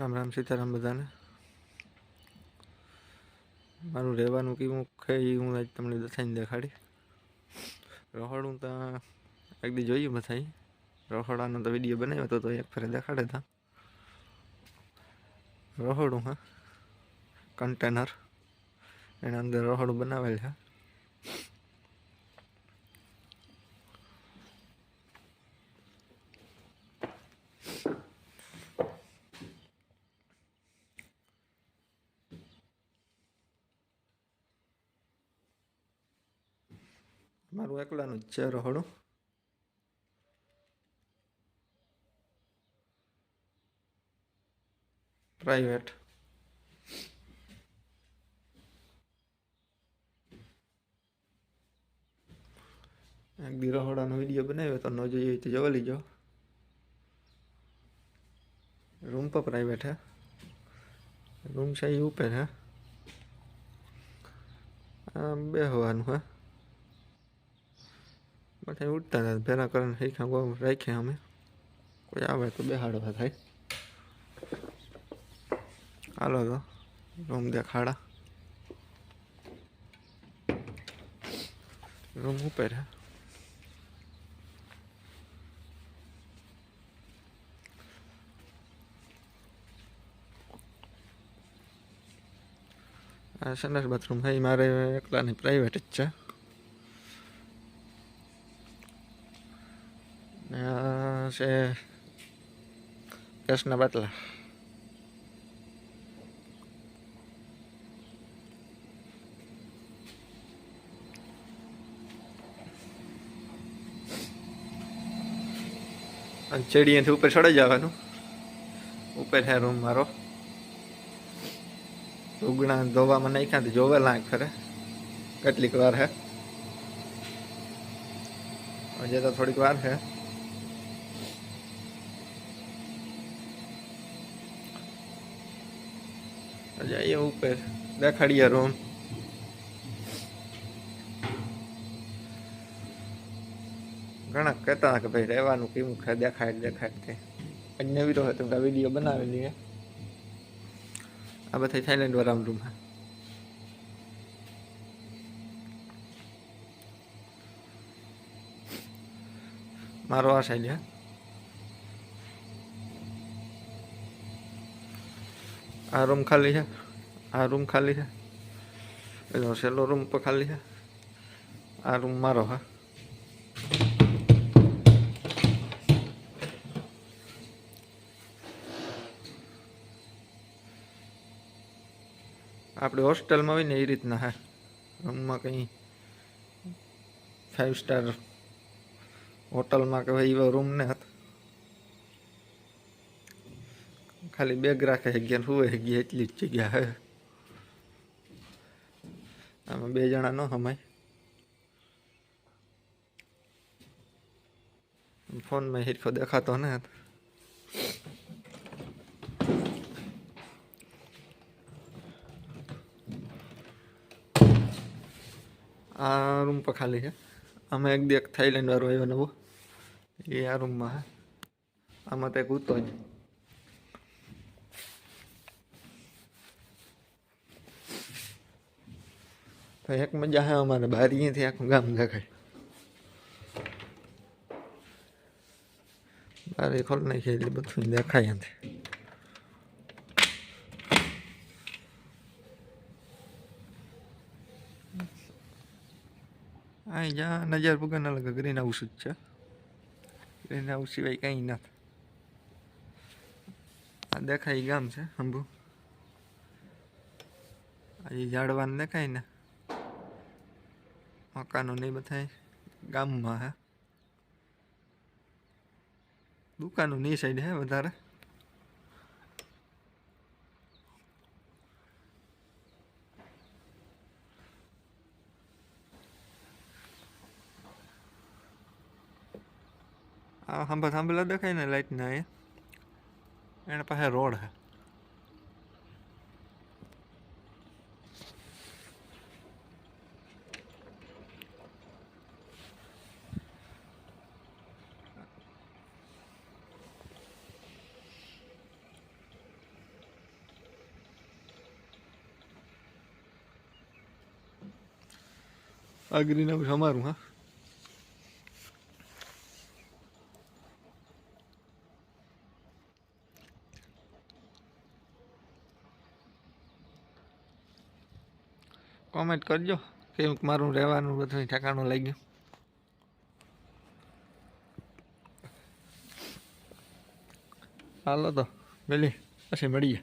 राम राम सीताराम बधाने। मारू રહેવાનું કેવું છે એ હું આજ તમને દસાઈને દેખાડી। રહોડું તો એક દી જોયું બધાય। રહોડાનો તો વિડીયો બનાવ્યો હતો તો એક ફેરે દેખાડે હતા। રહોડું હા કન્ટેનર એના અંદર રહોડું બનાવેલ છે। મારું એકલાનું જ છે રહોડું। પ્રાઇવેટ એક દી રહોડાનો વિડીયો બનાવ્યો તો ન જોઈએ તો જોવા લીજો। रूम पर प्राइवेट है, रूम से ही ऊपर है। बेहवानु है बता उठता था भेरा कर राखे हमें कोई आवे तो बेहाड़वा थाय। हालो तो रूम देखाड़ा। रूम ऊपर है। संडास बाथरूम है मारे एकला नहीं प्राइवेट ज छे। से गैसना बाटला चढ़िए थे ऊपर चढ़ी जावा ऊपर है रूम मारो। उगना धोवा में नहीं खाती जोवे लाग फरे કેટલીક વાર है अजे तो थोड़ी वार है। जाइए ऊपर देखाड़िए रूम। घना कहता कि भाई रहवानुं केवुं है देखाड़ के अन्य भी रहे तो वीडियो बनावेली है। आ बधा थाईलेंड वाला रूम है। मारो आ साइड है। आ रूम खाली है। आ रूम खाली है। सेलो रूम पर खाली है। आ रूम मारो है। આપણે હોસ્ટેલમાં હોય ને એ રીતના હે રૂમમાં કંઈ 5 સ્ટાર હોટલમાં કે ભાઈ એવા રૂમ ને ખાલી બેગ રાખે જગ્યા હુવે જગ્યા એટલી જ જગ્યા હે। આમાં 2 જણા ન હમાય। ફોનમાં હિરખો દેખાતો ને आ रूम पर खाली है। आम एक दी थाईलैंड वालों आव्यो नवो ये आ रूम में है। आम तो एक उतो ज तो एक मजा है अमारे बारी थी आखू गाम देखाय। बारी खोल नाखी એટલે બધું દેખાય નથી। અહીં જા નજર પગના લગે ગ્રીન હાઉસ જ છે। ગ્રીન હાઉસ સિવાય કંઈ નથી। આ દેખાય ગામ છે અંબુ। આ ઝાડવાને દેખાય ને મકાનો નહીં બધાય ગામમાં હે। દુકાનો ની સાઈડ હે વધારે। आ थांभला देखाय ने लाइट ना एना पासे रोड है। આ ગ્રીન હાઉસ અમારું. હા, કોમેન્ટ કરજો કેમ મારું રહેવાનું બધું ઠેકાણું લાગ્યું. હાલો તો પેલી પછી મળીએ.